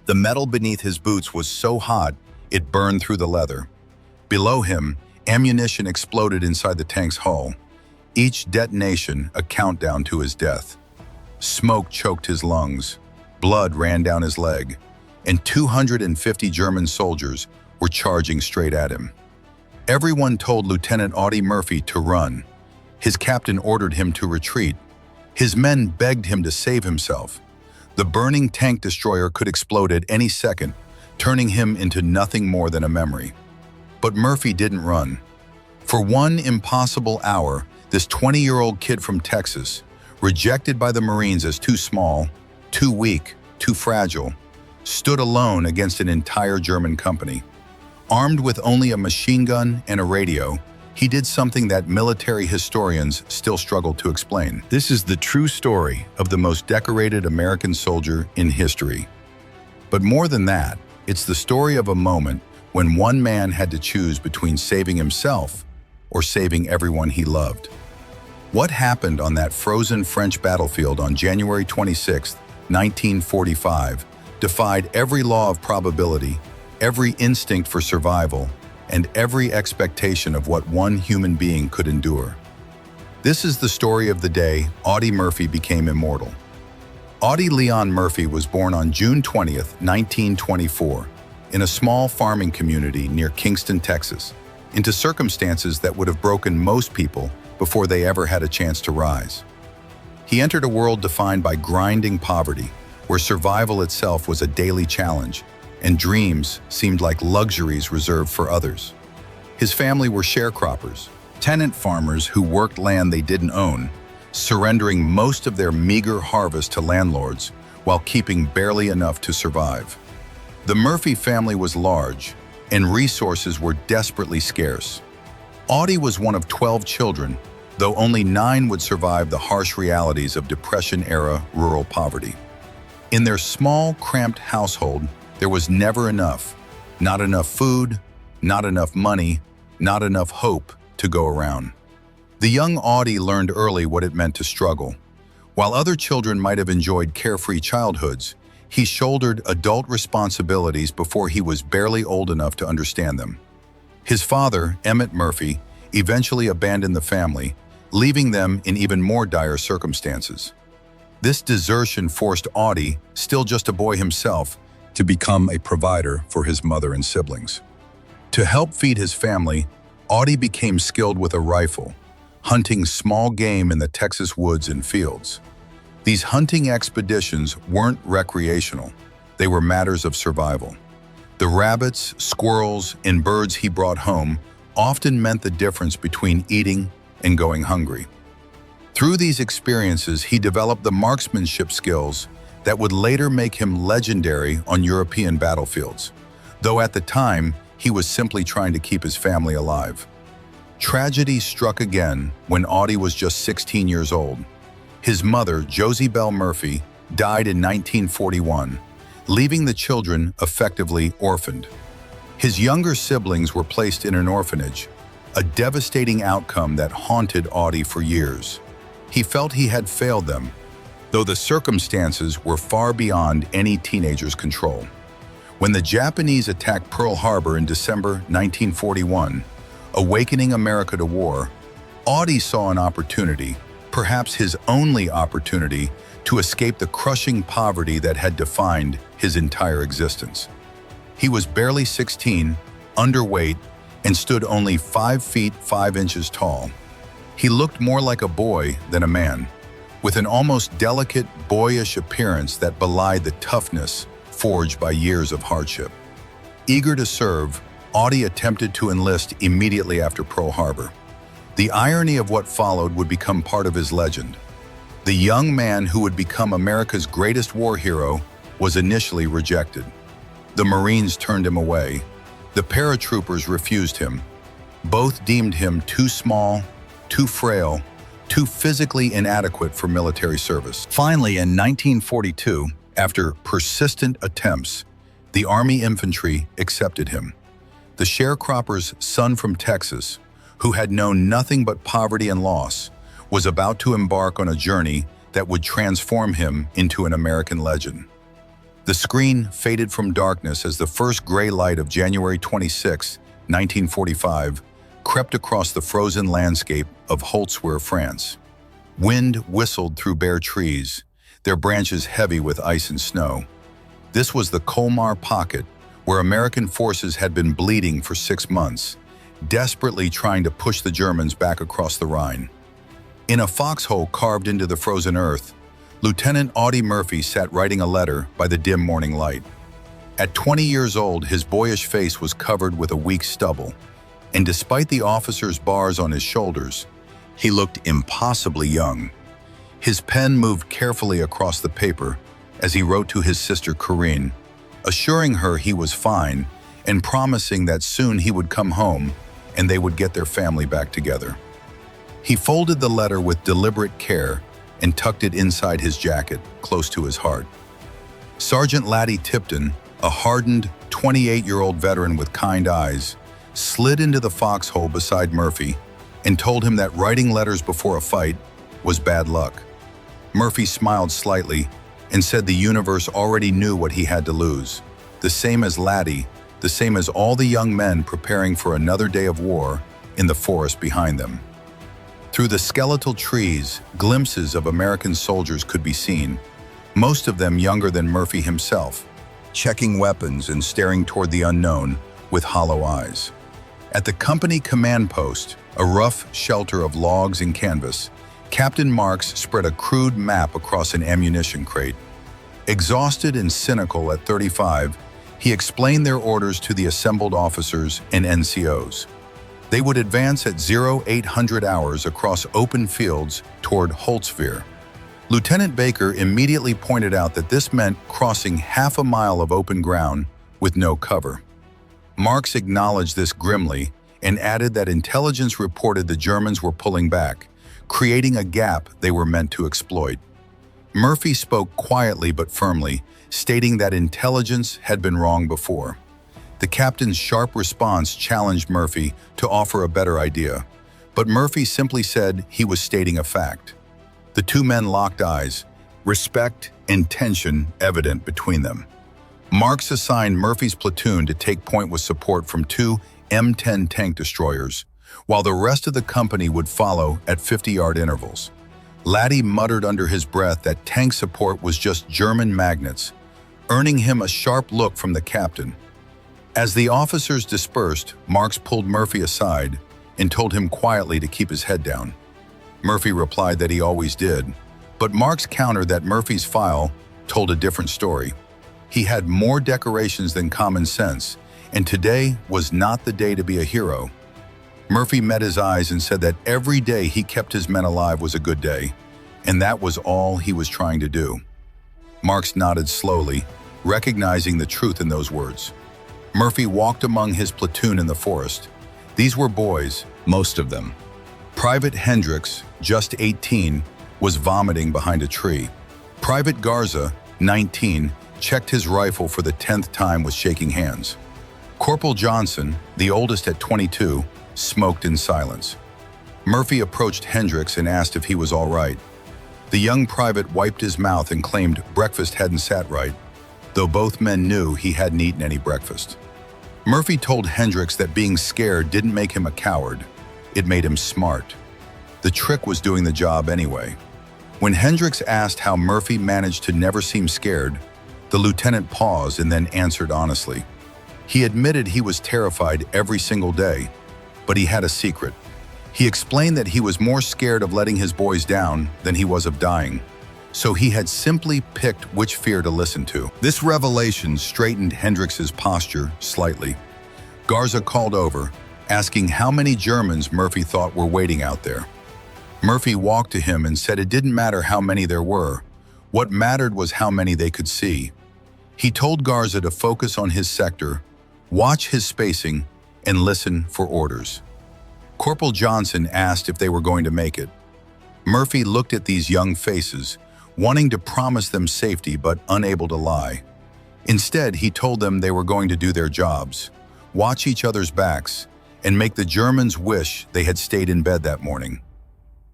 The metal beneath his boots was so hot, it burned through the leather. Below him, ammunition exploded inside the tank's hull, each detonation a countdown to his death. Smoke choked his lungs, blood ran down his leg, and 250 German soldiers were charging straight at him. Everyone told Lieutenant Audie Murphy to run. His captain ordered him to retreat. His men begged him to save himself. The burning tank destroyer could explode at any second, turning him into nothing more than a memory. But Murphy didn't run. For one impossible hour, this 20-year-old kid from Texas, rejected by the Marines as too small, too weak, too fragile, stood alone against an entire German company. Armed with only a machine gun and a radio, he did something that military historians still struggle to explain. This is the true story of the most decorated American soldier in history. But more than that, it's the story of a moment when one man had to choose between saving himself or saving everyone he loved. What happened on that frozen French battlefield on January 26, 1945, defied every law of probability, every instinct for survival, and every expectation of what one human being could endure. This is the story of the day Audie Murphy became immortal. Audie Leon Murphy was born on June 20, 1924, in a small farming community near Kingston, Texas, into circumstances that would have broken most people before they ever had a chance to rise. He entered a world defined by grinding poverty, where survival itself was a daily challenge, and dreams seemed like luxuries reserved for others. His family were sharecroppers, tenant farmers who worked land they didn't own, surrendering most of their meager harvest to landlords while keeping barely enough to survive. The Murphy family was large, and resources were desperately scarce. Audie was one of 12 children, though only 9 would survive the harsh realities of Depression-era rural poverty. In their small, cramped household, there was never enough. Not enough food, not enough money, not enough hope to go around. The young Audie learned early what it meant to struggle. While other children might have enjoyed carefree childhoods, he shouldered adult responsibilities before he was barely old enough to understand them. His father, Emmett Murphy, eventually abandoned the family, leaving them in even more dire circumstances. This desertion forced Audie, still just a boy himself, to become a provider for his mother and siblings. To help feed his family, Audie became skilled with a rifle, hunting small game in the Texas woods and fields. These hunting expeditions weren't recreational, they were matters of survival. The rabbits, squirrels, and birds he brought home often meant the difference between eating and going hungry. Through these experiences, he developed the marksmanship skills that would later make him legendary on European battlefields, though at the time, he was simply trying to keep his family alive. Tragedy struck again when Audie was just 16 years old. His mother, Josie Bell Murphy, died in 1941, leaving the children effectively orphaned. His younger siblings were placed in an orphanage, a devastating outcome that haunted Audie for years. He felt he had failed them, though the circumstances were far beyond any teenager's control. When the Japanese attacked Pearl Harbor in December 1941, awakening America to war, Audie saw an opportunity, perhaps his only opportunity, to escape the crushing poverty that had defined his entire existence. He was barely 16, underweight, and stood only 5 feet 5 inches tall. He looked more like a boy than a man, with an almost delicate, boyish appearance that belied the toughness forged by years of hardship. Eager to serve, Audie attempted to enlist immediately after Pearl Harbor. The irony of what followed would become part of his legend. The young man who would become America's greatest war hero was initially rejected. The Marines turned him away. The paratroopers refused him. Both deemed him too small, too frail, too physically inadequate for military service. Finally, in 1942, after persistent attempts, the Army infantry accepted him. The sharecropper's son from Texas, who had known nothing but poverty and loss, was about to embark on a journey that would transform him into an American legend. The screen faded from darkness as the first gray light of January 26, 1945, crept across the frozen landscape of Holtzwihr, France. Wind whistled through bare trees, their branches heavy with ice and snow. This was the Colmar Pocket, where American forces had been bleeding for 6 months, desperately trying to push the Germans back across the Rhine. In a foxhole carved into the frozen earth, Lieutenant Audie Murphy sat writing a letter by the dim morning light. At 20 years old, his boyish face was covered with a weak stubble, and despite the officer's bars on his shoulders, he looked impossibly young. His pen moved carefully across the paper as he wrote to his sister Corinne, assuring her he was fine and promising that soon he would come home and they would get their family back together. He folded the letter with deliberate care and tucked it inside his jacket, close to his heart. Sergeant Laddie Tipton, a hardened 28-year-old veteran with kind eyes, slid into the foxhole beside Murphy and told him that writing letters before a fight was bad luck. Murphy smiled slightly and said the universe already knew what he had to lose, the same as Laddie, the same as all the young men preparing for another day of war in the forest behind them. Through the skeletal trees, glimpses of American soldiers could be seen, most of them younger than Murphy himself, checking weapons and staring toward the unknown with hollow eyes. At the company command post, a rough shelter of logs and canvas, Captain Marks spread a crude map across an ammunition crate. Exhausted and cynical at 35, he explained their orders to the assembled officers and NCOs. They would advance at 0800 hours across open fields toward Holtzwihr. Lieutenant Baker immediately pointed out that this meant crossing half a mile of open ground with no cover. Marks acknowledged this grimly and added that intelligence reported the Germans were pulling back, creating a gap they were meant to exploit. Murphy spoke quietly but firmly, stating that intelligence had been wrong before. The captain's sharp response challenged Murphy to offer a better idea, but Murphy simply said he was stating a fact. The two men locked eyes, respect and tension evident between them. Marks assigned Murphy's platoon to take point with support from 2 M10 tank destroyers, while the rest of the company would follow at 50-yard intervals. Laddie muttered under his breath that tank support was just German magnets, earning him a sharp look from the captain. As the officers dispersed, Marks pulled Murphy aside and told him quietly to keep his head down. Murphy replied that he always did, but Marks countered that Murphy's file told a different story. He had more decorations than common sense, and today was not the day to be a hero. Murphy met his eyes and said that every day he kept his men alive was a good day, and that was all he was trying to do. Marks nodded slowly, recognizing the truth in those words. Murphy walked among his platoon in the forest. These were boys, most of them. Private Hendricks, just 18, was vomiting behind a tree. Private Garza, 19, checked his rifle for the 10th time with shaking hands. Corporal Johnson, the oldest at 22, smoked in silence. Murphy approached Hendricks and asked if he was all right. The young private wiped his mouth and claimed breakfast hadn't sat right, though both men knew he hadn't eaten any breakfast. Murphy told Hendricks that being scared didn't make him a coward, it made him smart. The trick was doing the job anyway. When Hendricks asked how Murphy managed to never seem scared, the lieutenant paused and then answered honestly. He admitted he was terrified every single day, but he had a secret. He explained that he was more scared of letting his boys down than he was of dying, so he had simply picked which fear to listen to. This revelation straightened Hendricks's posture slightly. Garza called over, asking how many Germans Murphy thought were waiting out there. Murphy walked to him and said it didn't matter how many there were. What mattered was how many they could see. He told Garza to focus on his sector, watch his spacing, and listen for orders. Corporal Johnson asked if they were going to make it. Murphy looked at these young faces, wanting to promise them safety but unable to lie. Instead, he told them they were going to do their jobs, watch each other's backs, and make the Germans wish they had stayed in bed that morning.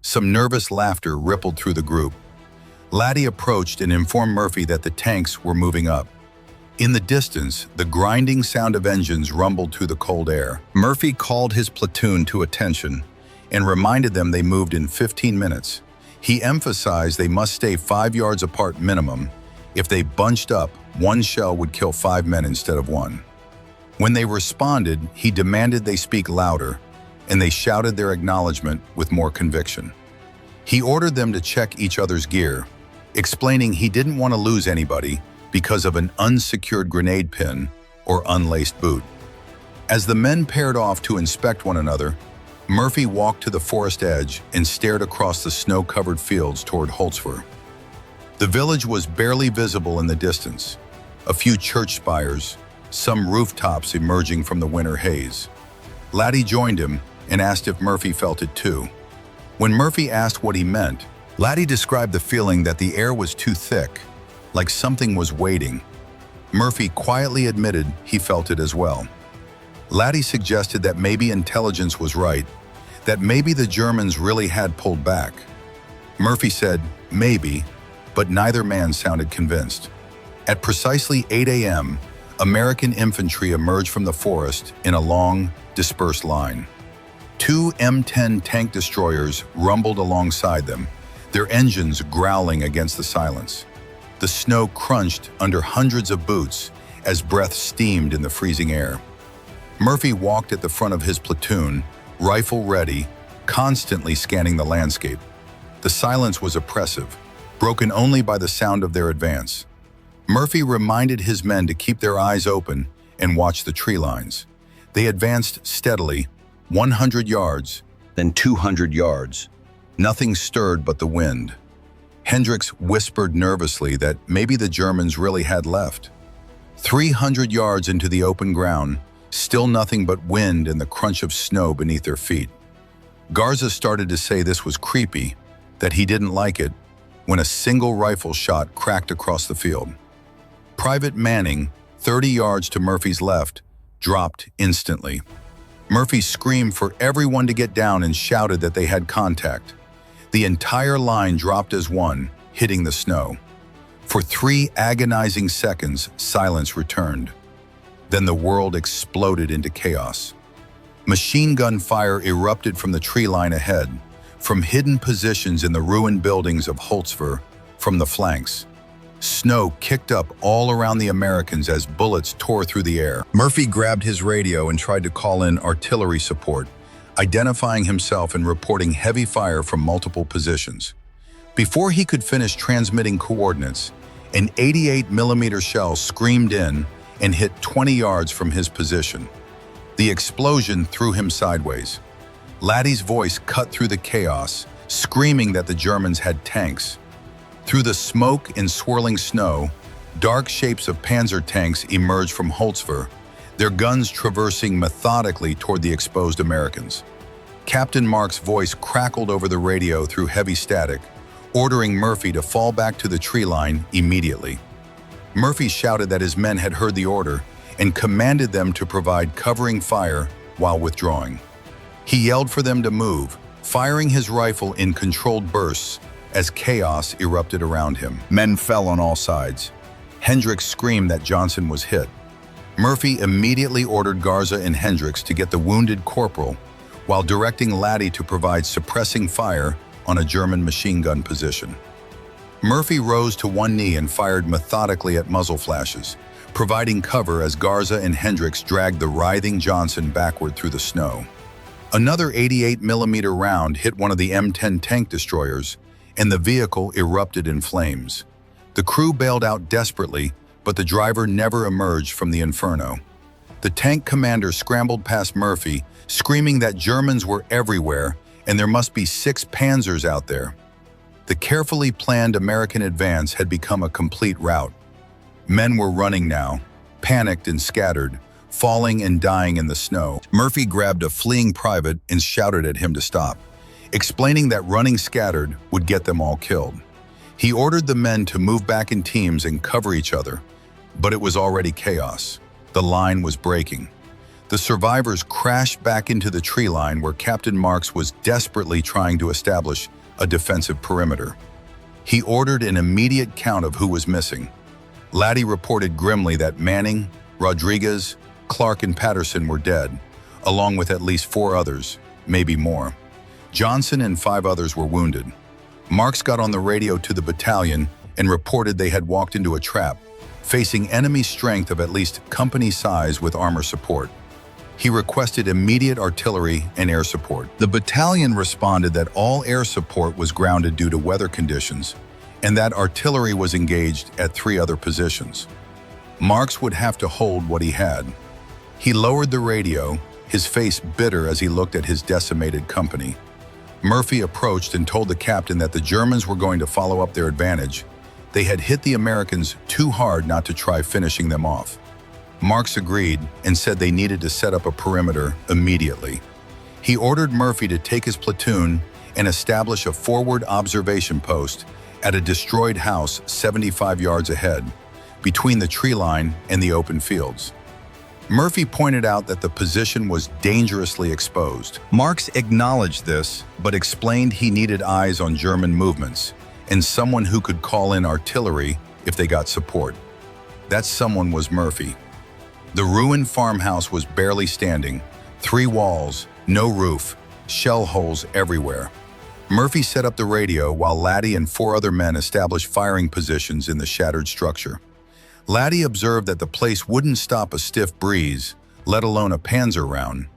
Some nervous laughter rippled through the group. Laddie approached and informed Murphy that the tanks were moving up. In the distance, the grinding sound of engines rumbled through the cold air. Murphy called his platoon to attention and reminded them they moved in 15 minutes. He emphasized they must stay 5 yards apart minimum. If they bunched up, one shell would kill 5 men instead of one. When they responded, he demanded they speak louder, and they shouted their acknowledgement with more conviction. He ordered them to check each other's gear, explaining he didn't want to lose anybody because of an unsecured grenade pin or unlaced boot. As the men paired off to inspect one another, Murphy walked to the forest edge and stared across the snow-covered fields toward Holzver. The village was barely visible in the distance, a few church spires, some rooftops emerging from the winter haze. Laddie joined him and asked if Murphy felt it too. When Murphy asked what he meant, Laddie described the feeling that the air was too thick, like something was waiting. Murphy quietly admitted he felt it as well. Laddie suggested that maybe intelligence was right, that maybe the Germans really had pulled back. Murphy said, maybe, but neither man sounded convinced. At precisely 8 a.m., American infantry emerged from the forest in a long, dispersed line. 2 M10 tank destroyers rumbled alongside them, their engines growling against the silence. The snow crunched under hundreds of boots as breath steamed in the freezing air. Murphy walked at the front of his platoon, rifle ready, constantly scanning the landscape. The silence was oppressive, broken only by the sound of their advance. Murphy reminded his men to keep their eyes open and watch the tree lines. They advanced steadily, 100 yards, then 200 yards. Nothing stirred but the wind. Hendricks whispered nervously that maybe the Germans really had left. 300 yards into the open ground, still nothing but wind and the crunch of snow beneath their feet. Garza started to say this was creepy, that he didn't like it, when a single rifle shot cracked across the field. Private Manning, 30 yards to Murphy's left, dropped instantly. Murphy screamed for everyone to get down and shouted that they had contact. The entire line dropped as one, hitting the snow. For 3 agonizing seconds, silence returned. Then the world exploded into chaos. Machine gun fire erupted from the tree line ahead, from hidden positions in the ruined buildings of Holzver, from the flanks. Snow kicked up all around the Americans as bullets tore through the air. Murphy grabbed his radio and tried to call in artillery support, identifying himself and reporting heavy fire from multiple positions. Before he could finish transmitting coordinates, an 88mm shell screamed in and hit 20 yards from his position. The explosion threw him sideways. Laddie's voice cut through the chaos, screaming that the Germans had tanks. Through the smoke and swirling snow, dark shapes of panzer tanks emerged from Holzver, their guns traversing methodically toward the exposed Americans. Captain Mark's voice crackled over the radio through heavy static, ordering Murphy to fall back to the tree line immediately. Murphy shouted that his men had heard the order and commanded them to provide covering fire while withdrawing. He yelled for them to move, firing his rifle in controlled bursts as chaos erupted around him. Men fell on all sides. Hendricks screamed that Johnson was hit. Murphy immediately ordered Garza and Hendricks to get the wounded corporal, while directing Laddie to provide suppressing fire on a German machine gun position. Murphy rose to one knee and fired methodically at muzzle flashes, providing cover as Garza and Hendricks dragged the writhing Johnson backward through the snow. Another 88mm round hit one of the M10 tank destroyers, and the vehicle erupted in flames. The crew bailed out desperately, but the driver never emerged from the inferno. The tank commander scrambled past Murphy, screaming that Germans were everywhere and there must be 6 panzers out there. The carefully planned American advance had become a complete rout. Men were running now, panicked and scattered, falling and dying in the snow. Murphy grabbed a fleeing private and shouted at him to stop, explaining that running scattered would get them all killed. He ordered the men to move back in teams and cover each other, but it was already chaos. The line was breaking. The survivors crashed back into the tree line where Captain Marks was desperately trying to establish a defensive perimeter. He ordered an immediate count of who was missing. Laddie reported grimly that Manning, Rodriguez, Clark, and Patterson were dead, along with at least 4 others, maybe more. Johnson and 5 others were wounded. Marks got on the radio to the battalion and reported they had walked into a trap, facing enemy strength of at least company size with armor support. He requested immediate artillery and air support. The battalion responded that all air support was grounded due to weather conditions, and that artillery was engaged at 3 other positions. Marks would have to hold what he had. He lowered the radio, his face bitter as he looked at his decimated company. Murphy approached and told the captain that the Germans were going to follow up their advantage. They had hit the Americans too hard not to try finishing them off. Marks agreed and said they needed to set up a perimeter immediately. He ordered Murphy to take his platoon and establish a forward observation post at a destroyed house 75 yards ahead, between the tree line and the open fields. Murphy pointed out that the position was dangerously exposed. Marks acknowledged this, but explained he needed eyes on German movements and someone who could call in artillery if they got support. That someone was Murphy. The ruined farmhouse was barely standing, 3 walls, no roof, shell holes everywhere. Murphy set up the radio while Laddie and 4 other men established firing positions in the shattered structure. Laddie observed that the place wouldn't stop a stiff breeze, let alone a panzer round.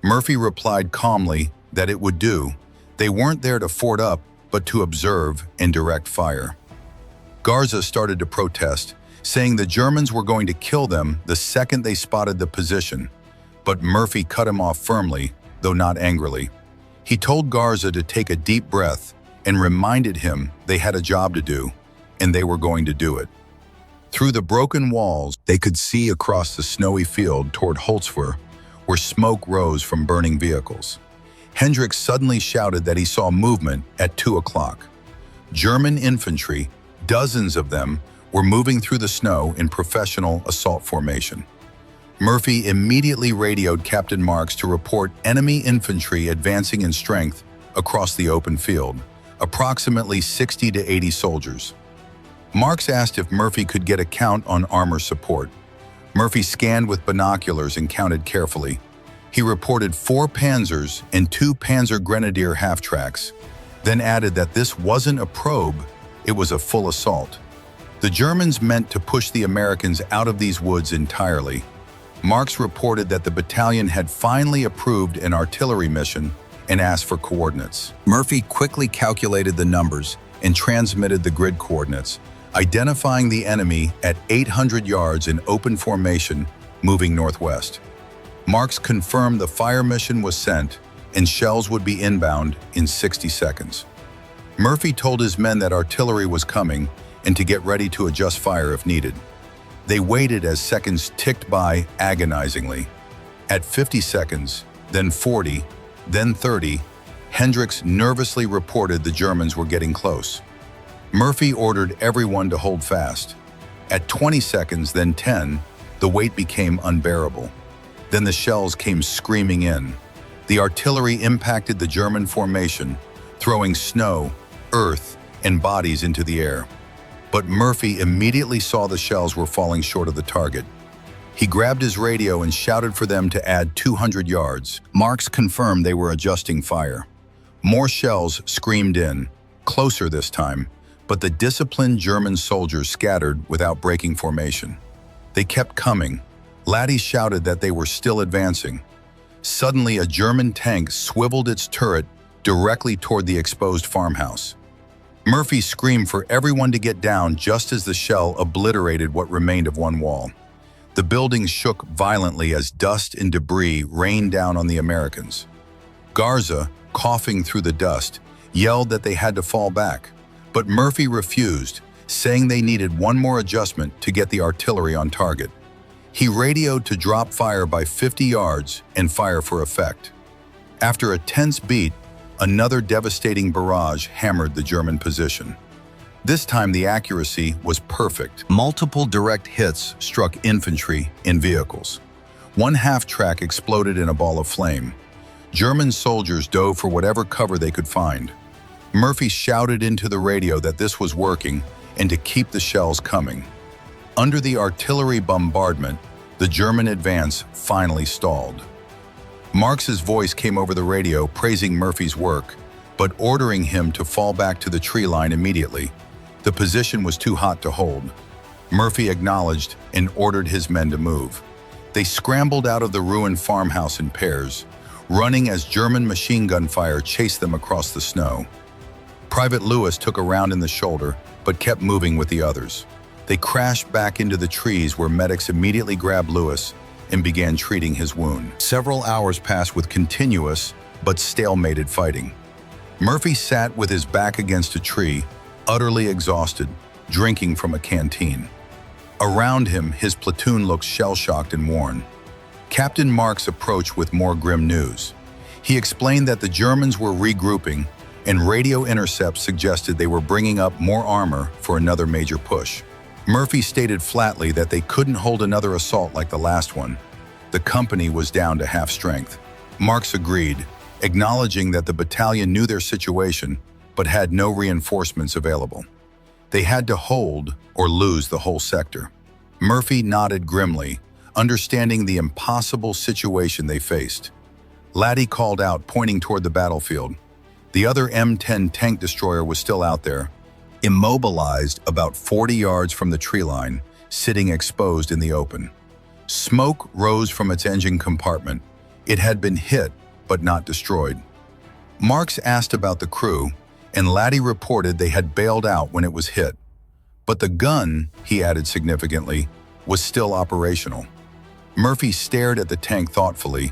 Murphy replied calmly that it would do. They weren't there to fort up, but to observe and direct fire. Garza started to protest, saying the Germans were going to kill them the second they spotted the position, but Murphy cut him off firmly, though not angrily. He told Garza to take a deep breath and reminded him they had a job to do, and they were going to do it. Through the broken walls, they could see across the snowy field toward Holzwer, where smoke rose from burning vehicles. Hendricks suddenly shouted that he saw movement at 2 o'clock. German infantry, dozens of them, were moving through the snow in professional assault formation. Murphy immediately radioed Captain Marks to report enemy infantry advancing in strength across the open field, approximately 60 to 80 soldiers. Marks asked if Murphy could get a count on armor support. Murphy scanned with binoculars and counted carefully. He reported 4 Panzers and 2 Panzer Grenadier half-tracks, then added that this wasn't a probe, it was a full assault. The Germans meant to push the Americans out of these woods entirely. Marks reported that the battalion had finally approved an artillery mission and asked for coordinates. Murphy quickly calculated the numbers and transmitted the grid coordinates, identifying the enemy at 800 yards in open formation, moving northwest. Marks confirmed the fire mission was sent and shells would be inbound in 60 seconds. Murphy told his men that artillery was coming and to get ready to adjust fire if needed. They waited as seconds ticked by agonizingly. At 50 seconds, then 40, then 30, Hendricks nervously reported the Germans were getting close. Murphy ordered everyone to hold fast. At 20 seconds, then 10, the wait became unbearable. Then the shells came screaming in. The artillery impacted the German formation, throwing snow, earth, and bodies into the air. But Murphy immediately saw the shells were falling short of the target. He grabbed his radio and shouted for them to add 200 yards. Marks confirmed they were adjusting fire. More shells screamed in, closer this time, but the disciplined German soldiers scattered without breaking formation. They kept coming. Laddie shouted that they were still advancing. Suddenly, a German tank swiveled its turret directly toward the exposed farmhouse. Murphy screamed for everyone to get down just as the shell obliterated what remained of one wall. The building shook violently as dust and debris rained down on the Americans. Garza, coughing through the dust, yelled that they had to fall back, but Murphy refused, saying they needed one more adjustment to get the artillery on target. He radioed to drop fire by 50 yards and fire for effect. After a tense beat, another devastating barrage hammered the German position. This time the accuracy was perfect. Multiple direct hits struck infantry and vehicles. One half-track exploded in a ball of flame. German soldiers dove for whatever cover they could find. Murphy shouted into the radio that this was working and to keep the shells coming. Under the artillery bombardment, the German advance finally stalled. Marx's voice came over the radio praising Murphy's work, but ordering him to fall back to the tree line immediately. The position was too hot to hold. Murphy acknowledged and ordered his men to move. They scrambled out of the ruined farmhouse in pairs, running as German machine gun fire chased them across the snow. Private Lewis took a round in the shoulder, but kept moving with the others. They crashed back into the trees where medics immediately grabbed Lewis and began treating his wound. Several hours passed with continuous but stalemated fighting. Murphy sat with his back against a tree, utterly exhausted, drinking from a canteen. Around him, his platoon looked shell-shocked and worn. Captain Marx approached with more grim news. He explained that the Germans were regrouping, and radio intercepts suggested they were bringing up more armor for another major push. Murphy stated flatly that they couldn't hold another assault like the last one. The company was down to half strength. Marx agreed, acknowledging that the battalion knew their situation but had no reinforcements available. They had to hold or lose the whole sector. Murphy nodded grimly, understanding the impossible situation they faced. Laddie called out, pointing toward the battlefield. The other M10 tank destroyer was still out there, immobilized about 40 yards from the tree line, sitting exposed in the open. Smoke rose from its engine compartment. It had been hit, but not destroyed. Marx asked about the crew, and Laddie reported they had bailed out when it was hit. But the gun, he added significantly, was still operational. Murphy stared at the tank thoughtfully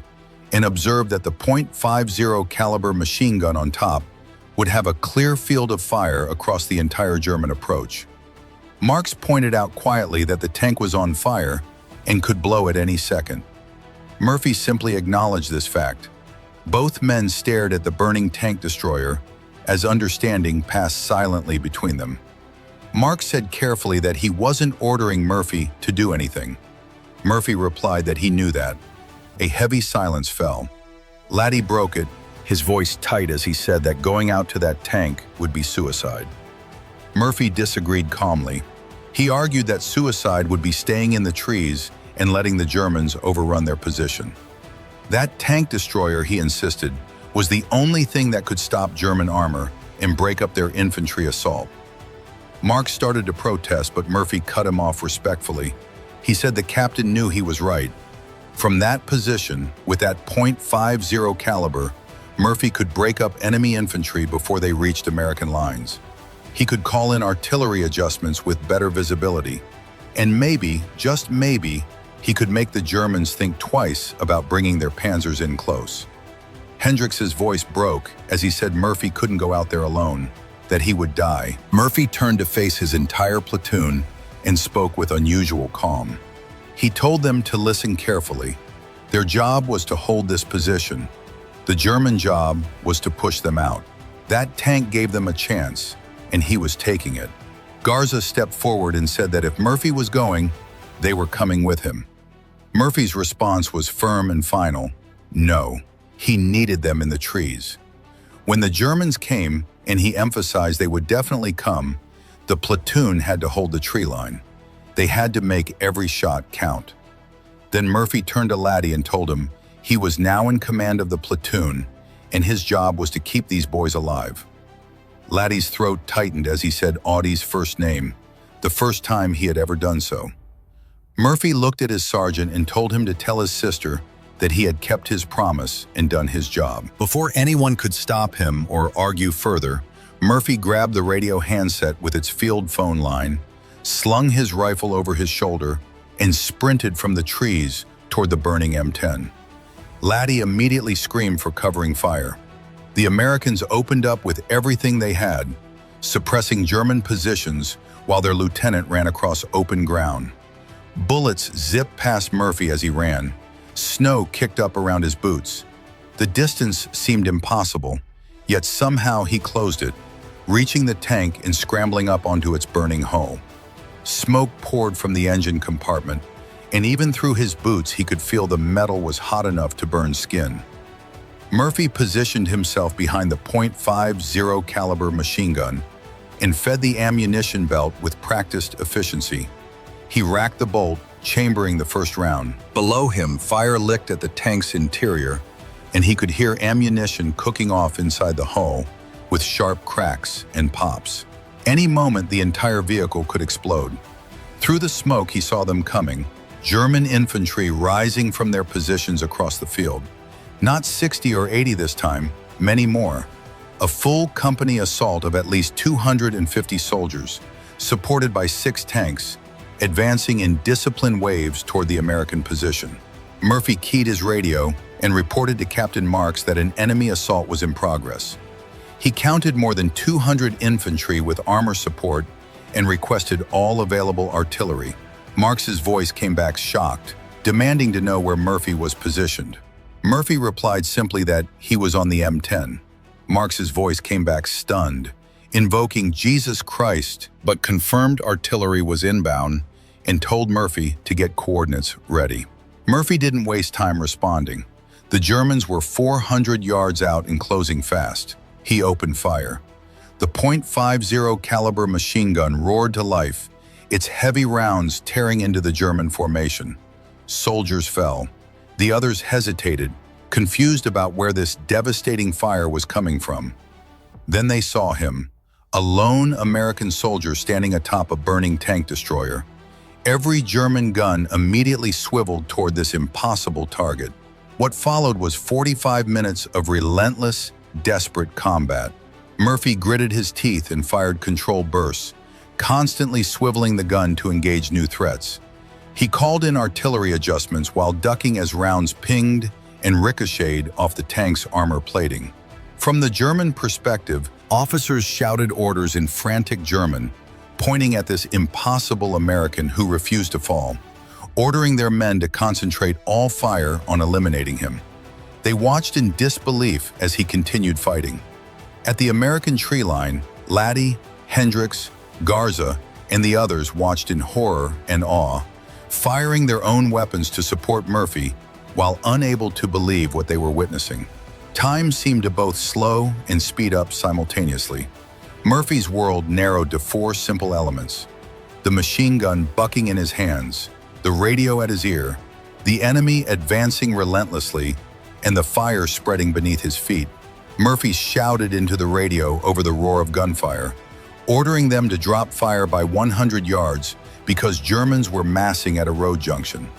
and observed that the .50 caliber machine gun on top would have a clear field of fire across the entire German approach. Marx pointed out quietly that the tank was on fire and could blow at any second. Murphy simply acknowledged this fact. Both men stared at the burning tank destroyer as understanding passed silently between them. Marx said carefully that he wasn't ordering Murphy to do anything. Murphy replied that he knew that. A heavy silence fell. Laddie broke it, his voice tight as he said that going out to that tank would be suicide. Murphy disagreed calmly. He argued that suicide would be staying in the trees and letting the Germans overrun their position. That tank destroyer, he insisted, was the only thing that could stop German armor and break up their infantry assault. Marx started to protest, but Murphy cut him off respectfully. He said the captain knew he was right. From that position, with that .50 caliber, Murphy could break up enemy infantry before they reached American lines. He could call in artillery adjustments with better visibility. And maybe, just maybe, he could make the Germans think twice about bringing their panzers in close. Hendrix's voice broke as he said Murphy couldn't go out there alone, that he would die. Murphy turned to face his entire platoon and spoke with unusual calm. He told them to listen carefully. Their job was to hold this position. The German job was to push them out. That tank gave them a chance, and he was taking it. Garza stepped forward and said that if Murphy was going, they were coming with him. Murphy's response was firm and final. No, he needed them in the trees. When the Germans came, and he emphasized they would definitely come, the platoon had to hold the tree line. They had to make every shot count. Then Murphy turned to Laddie and told him he was now in command of the platoon, and his job was to keep these boys alive. Laddie's throat tightened as he said Audie's first name, the first time he had ever done so. Murphy looked at his sergeant and told him to tell his sister that he had kept his promise and done his job. Before anyone could stop him or argue further, Murphy grabbed the radio handset with its field phone line, slung his rifle over his shoulder, and sprinted from the trees toward the burning M10. Laddie immediately screamed for covering fire. The Americans opened up with everything they had, suppressing German positions while their lieutenant ran across open ground. Bullets zipped past Murphy as he ran. Snow kicked up around his boots. The distance seemed impossible, yet somehow he closed it, reaching the tank and scrambling up onto its burning hull. Smoke poured from the engine compartment, and even through his boots he could feel the metal was hot enough to burn skin. Murphy positioned himself behind the .50 caliber machine gun and fed the ammunition belt with practiced efficiency. He racked the bolt, chambering the first round. Below him, fire licked at the tank's interior, and he could hear ammunition cooking off inside the hull with sharp cracks and pops. Any moment, the entire vehicle could explode. Through the smoke, he saw them coming, German infantry rising from their positions across the field. Not 60 or 80 this time, many more. A full company assault of at least 250 soldiers, supported by 6 tanks, advancing in disciplined waves toward the American position. Murphy keyed his radio and reported to Captain Marks that an enemy assault was in progress. He counted more than 200 infantry with armor support and requested all available artillery. Marks's voice came back shocked, demanding to know where Murphy was positioned. Murphy replied simply that he was on the M10. Marks's voice came back stunned, invoking Jesus Christ, but confirmed artillery was inbound and told Murphy to get coordinates ready. Murphy didn't waste time responding. The Germans were 400 yards out and closing fast. He opened fire. The .50 caliber machine gun roared to life, its heavy rounds tearing into the German formation. Soldiers fell. The others hesitated, confused about where this devastating fire was coming from. Then they saw him, a lone American soldier standing atop a burning tank destroyer. Every German gun immediately swiveled toward this impossible target. What followed was 45 minutes of relentless, desperate combat. Murphy gritted his teeth and fired controlled bursts, constantly swiveling the gun to engage new threats. He called in artillery adjustments while ducking as rounds pinged and ricocheted off the tank's armor plating. From the German perspective, officers shouted orders in frantic German, pointing at this impossible American who refused to fall, ordering their men to concentrate all fire on eliminating him. They watched in disbelief as he continued fighting. At the American tree line, Laddie, Hendricks, Garza, and the others watched in horror and awe, firing their own weapons to support Murphy while unable to believe what they were witnessing. Time seemed to both slow and speed up simultaneously. Murphy's world narrowed to 4 simple elements: the machine gun bucking in his hands, the radio at his ear, the enemy advancing relentlessly, and the fire spreading beneath his feet. Murphy shouted into the radio over the roar of gunfire, ordering them to drop fire by 100 yards because Germans were massing at a road junction.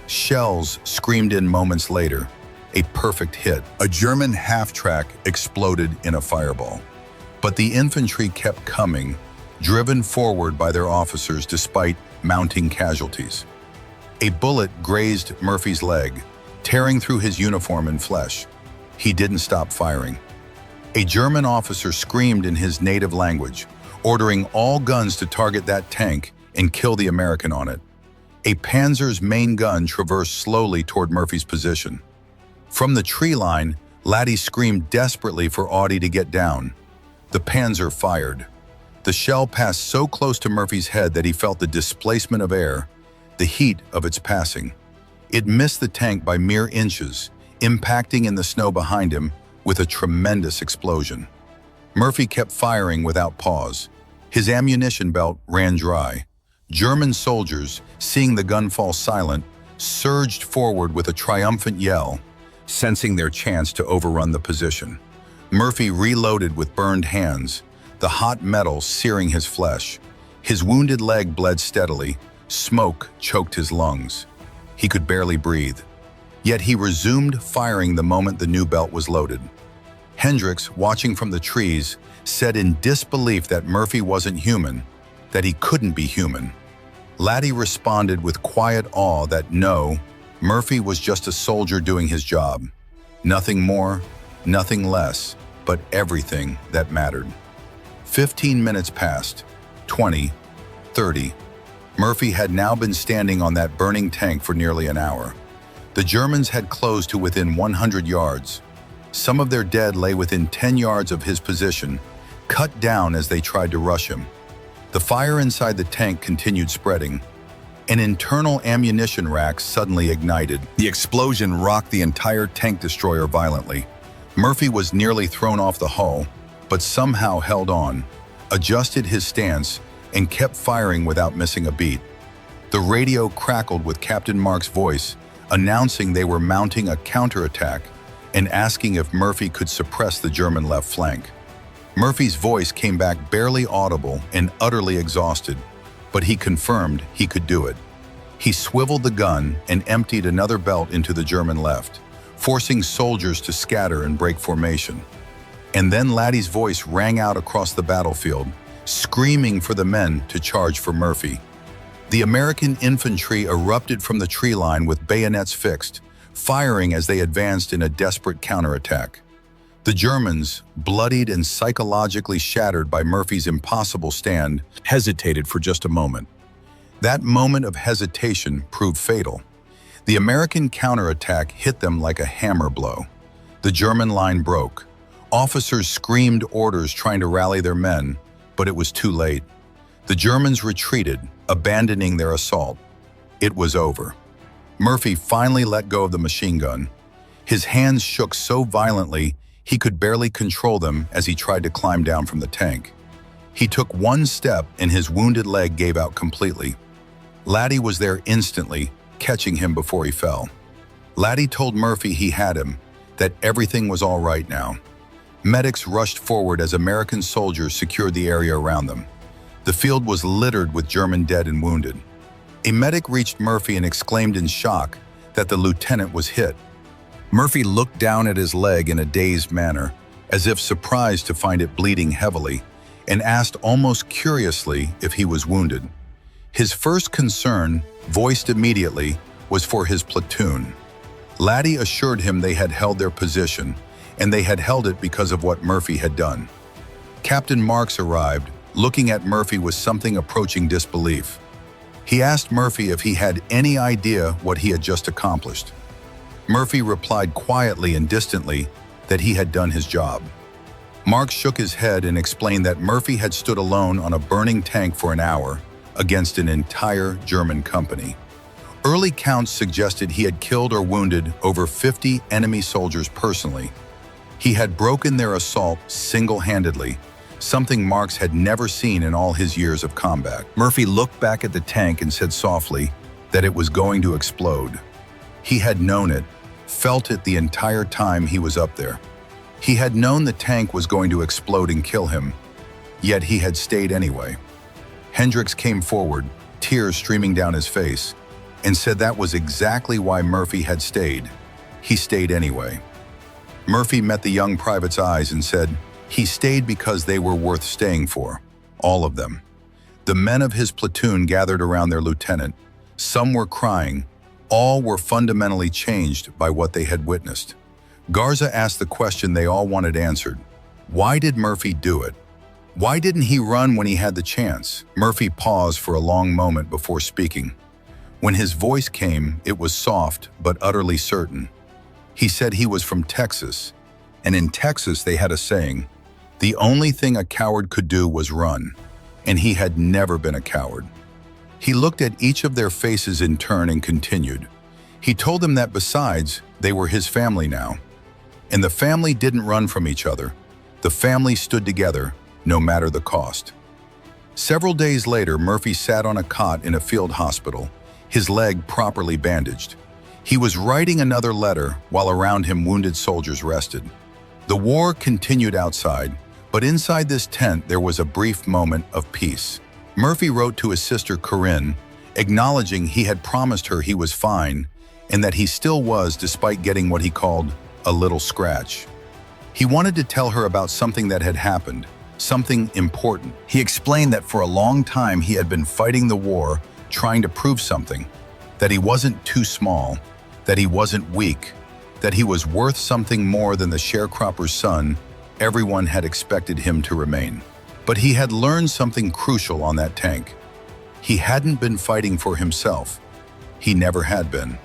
Shells screamed in moments later. A perfect hit. A German half-track exploded in a fireball. But the infantry kept coming, driven forward by their officers despite mounting casualties. A bullet grazed Murphy's leg, tearing through his uniform and flesh. He didn't stop firing. A German officer screamed in his native language, ordering all guns to target that tank and kill the American on it. A Panzer's main gun traversed slowly toward Murphy's position. From the tree line, Laddie screamed desperately for Audie to get down. The Panzer fired. The shell passed so close to Murphy's head that he felt the displacement of air, the heat of its passing. It missed the tank by mere inches, impacting in the snow behind him with a tremendous explosion. Murphy kept firing without pause. His ammunition belt ran dry. German soldiers, seeing the gun fall silent, surged forward with a triumphant yell, sensing their chance to overrun the position. Murphy reloaded with burned hands, the hot metal searing his flesh. His wounded leg bled steadily. Smoke choked his lungs. He could barely breathe. Yet he resumed firing the moment the new belt was loaded. Hendricks, watching from the trees, said in disbelief that Murphy wasn't human, that he couldn't be human. Laddie responded with quiet awe that no, Murphy was just a soldier doing his job. Nothing more, nothing less, but everything that mattered. 15 minutes passed, 20, 30. Murphy had now been standing on that burning tank for nearly an hour. The Germans had closed to within 100 yards. Some of their dead lay within 10 yards of his position, cut down as they tried to rush him. The fire inside the tank continued spreading. An internal ammunition rack suddenly ignited. The explosion rocked the entire tank destroyer violently. Murphy was nearly thrown off the hull, but somehow held on, adjusted his stance, and kept firing without missing a beat. The radio crackled with Captain Mark's voice, announcing they were mounting a counterattack and asking if Murphy could suppress the German left flank. Murphy's voice came back barely audible and utterly exhausted, but he confirmed he could do it. He swiveled the gun and emptied another belt into the German left, forcing soldiers to scatter and break formation. And then Laddie's voice rang out across the battlefield, screaming for the men to charge for Murphy. The American infantry erupted from the tree line with bayonets fixed, firing as they advanced in a desperate counterattack. The Germans, bloodied and psychologically shattered by Murphy's impossible stand, hesitated for just a moment. That moment of hesitation proved fatal. The American counterattack hit them like a hammer blow. The German line broke. Officers screamed orders trying to rally their men, but it was too late. The Germans retreated, abandoning their assault. It was over. Murphy finally let go of the machine gun. His hands shook so violently he could barely control them as he tried to climb down from the tank. He took one step and his wounded leg gave out completely. Laddie was there instantly, catching him before he fell. Laddie told Murphy he had him, that everything was all right now. Medics rushed forward as American soldiers secured the area around them. The field was littered with German dead and wounded. A medic reached Murphy and exclaimed in shock that the lieutenant was hit. Murphy looked down at his leg in a dazed manner, as if surprised to find it bleeding heavily, and asked almost curiously if he was wounded. His first concern, voiced immediately, was for his platoon. Laddie assured him they had held their position, and they had held it because of what Murphy had done. Captain Marks arrived, looking at Murphy with something approaching disbelief. He asked Murphy if he had any idea what he had just accomplished. Murphy replied quietly and distantly that he had done his job. Marks shook his head and explained that Murphy had stood alone on a burning tank for an hour against an entire German company. Early counts suggested he had killed or wounded over 50 enemy soldiers personally. He had broken their assault single-handedly, something Marks had never seen in all his years of combat. Murphy looked back at the tank and said softly that it was going to explode. He had known it, felt it the entire time he was up there. He had known the tank was going to explode and kill him, yet he had stayed anyway. Hendricks came forward, tears streaming down his face, and said that was exactly why Murphy had stayed. He stayed anyway. Murphy met the young private's eyes and said he stayed because they were worth staying for, all of them. The men of his platoon gathered around their lieutenant. Some were crying. All were fundamentally changed by what they had witnessed. Garza asked the question they all wanted answered. Why did Murphy do it? Why didn't he run when he had the chance? Murphy paused for a long moment before speaking. When his voice came, it was soft but utterly certain. He said he was from Texas, and in Texas they had a saying, the only thing a coward could do was run, and he had never been a coward. He looked at each of their faces in turn and continued. He told them that besides, they were his family now. And the family didn't run from each other. The family stood together, no matter the cost. Several days later, Murphy sat on a cot in a field hospital, his leg properly bandaged. He was writing another letter while around him wounded soldiers rested. The war continued outside, but inside this tent there was a brief moment of peace. Murphy wrote to his sister Corinne, acknowledging he had promised her he was fine and that he still was despite getting what he called a little scratch. He wanted to tell her about something that had happened, something important. He explained that for a long time he had been fighting the war, trying to prove something, that he wasn't too small, that he wasn't weak, that he was worth something more than the sharecropper's son everyone had expected him to remain. But he had learned something crucial on that tank. He hadn't been fighting for himself. He never had been.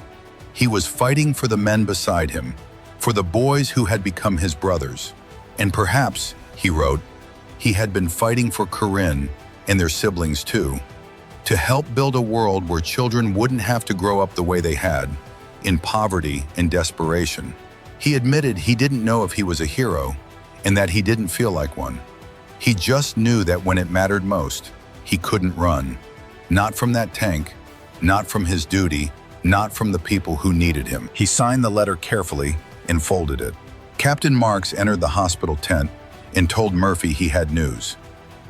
He was fighting for the men beside him, for the boys who had become his brothers. And perhaps, he wrote, he had been fighting for Corinne and their siblings too, to help build a world where children wouldn't have to grow up the way they had, in poverty and desperation. He admitted he didn't know if he was a hero and that he didn't feel like one. He just knew that when it mattered most, he couldn't run. Not from that tank, not from his duty, not from the people who needed him. He signed the letter carefully and folded it. Captain Marks entered the hospital tent and told Murphy he had news.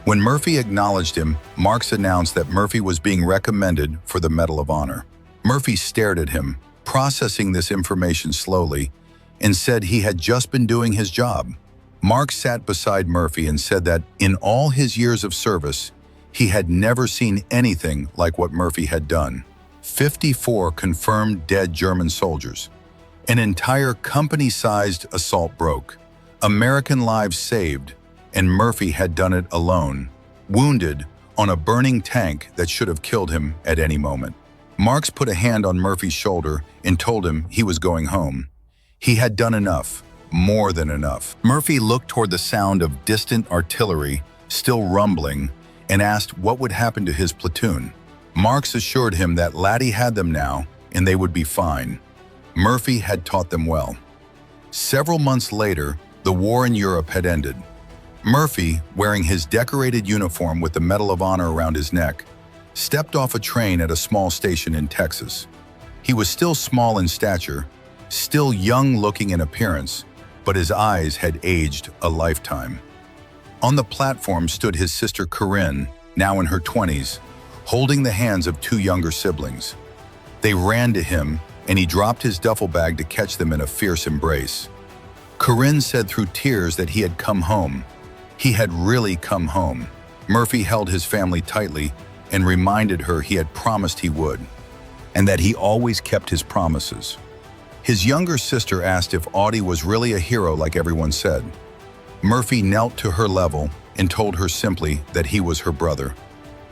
When Murphy acknowledged him, Marks announced that Murphy was being recommended for the Medal of Honor. Murphy stared at him, processing this information slowly, and said he had just been doing his job. Marks sat beside Murphy and said that in all his years of service, he had never seen anything like what Murphy had done. 54 confirmed dead German soldiers. An entire company-sized assault broke. American lives saved, and Murphy had done it alone, wounded on a burning tank that should have killed him at any moment. Marks put a hand on Murphy's shoulder and told him he was going home. He had done enough, more than enough. Murphy looked toward the sound of distant artillery, still rumbling, and asked what would happen to his platoon. Marks assured him that Laddie had them now, and they would be fine. Murphy had taught them well. Several months later, the war in Europe had ended. Murphy, wearing his decorated uniform with the Medal of Honor around his neck, stepped off a train at a small station in Texas. He was still small in stature, still young-looking in appearance, but his eyes had aged a lifetime. On the platform stood his sister Corinne, now in her 20s, holding the hands of two younger siblings. They ran to him, and he dropped his duffel bag to catch them in a fierce embrace. Corinne said through tears that he had come home. He had really come home. Murphy held his family tightly and reminded her he had promised he would, and that he always kept his promises. His younger sister asked if Audie was really a hero like everyone said. Murphy knelt to her level and told her simply that he was her brother,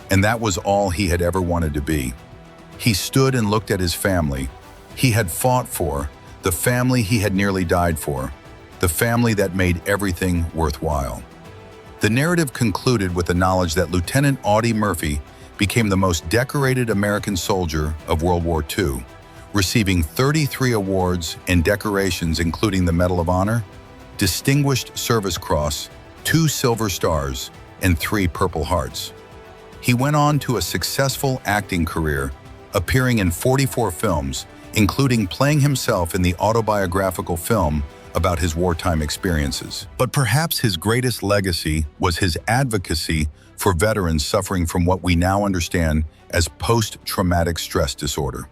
and that was all he had ever wanted to be. He stood and looked at his family. He had fought for, the family he had nearly died for, the family that made everything worthwhile. The narrative concluded with the knowledge that Lieutenant Audie Murphy became the most decorated American soldier of World War II, receiving 33 awards and decorations including the Medal of Honor, Distinguished Service Cross, 2 Silver Stars, and 3 Purple Hearts. He went on to a successful acting career, appearing in 44 films, including playing himself in the autobiographical film about his wartime experiences. But perhaps his greatest legacy was his advocacy for veterans suffering from what we now understand as post-traumatic stress disorder.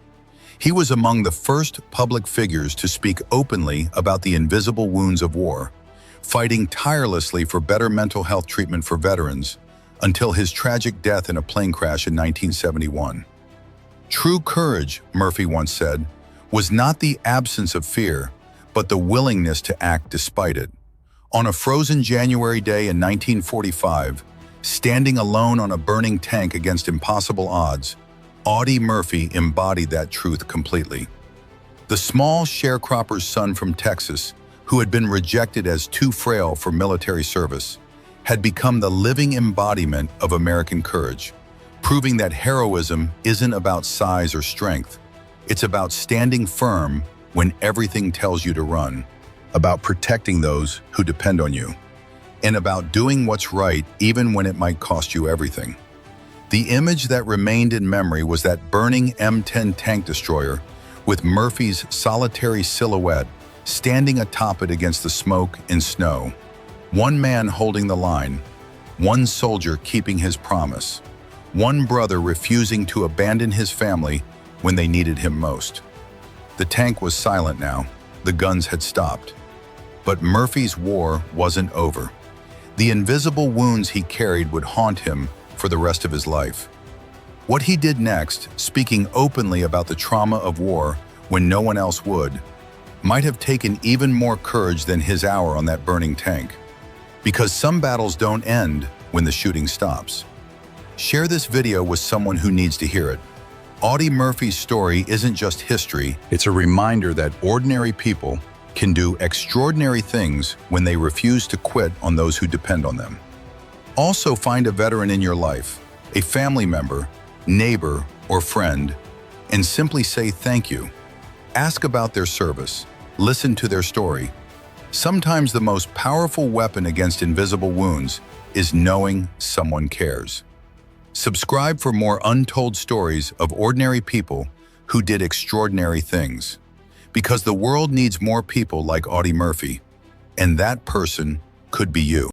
He was among the first public figures to speak openly about the invisible wounds of war, fighting tirelessly for better mental health treatment for veterans until his tragic death in a plane crash in 1971. True courage, Murphy once said, was not the absence of fear, but the willingness to act despite it. On a frozen January day in 1945, standing alone on a burning tank against impossible odds, Audie Murphy embodied that truth completely. The small sharecropper's son from Texas, who had been rejected as too frail for military service, had become the living embodiment of American courage, proving that heroism isn't about size or strength. It's about standing firm when everything tells you to run, about protecting those who depend on you, and about doing what's right even when it might cost you everything. The image that remained in memory was that burning M10 tank destroyer with Murphy's solitary silhouette standing atop it against the smoke and snow. One man holding the line, one soldier keeping his promise, one brother refusing to abandon his family when they needed him most. The tank was silent now, the guns had stopped. But Murphy's war wasn't over. The invisible wounds he carried would haunt him for the rest of his life. What he did next, speaking openly about the trauma of war when no one else would, might have taken even more courage than his hour on that burning tank. Because some battles don't end when the shooting stops. Share this video with someone who needs to hear it. Audie Murphy's story isn't just history, it's a reminder that ordinary people can do extraordinary things when they refuse to quit on those who depend on them. Also find a veteran in your life, a family member, neighbor, or friend, and simply say thank you. Ask about their service, listen to their story. Sometimes the most powerful weapon against invisible wounds is knowing someone cares. Subscribe for more untold stories of ordinary people who did extraordinary things. Because the world needs more people like Audie Murphy, and that person could be you.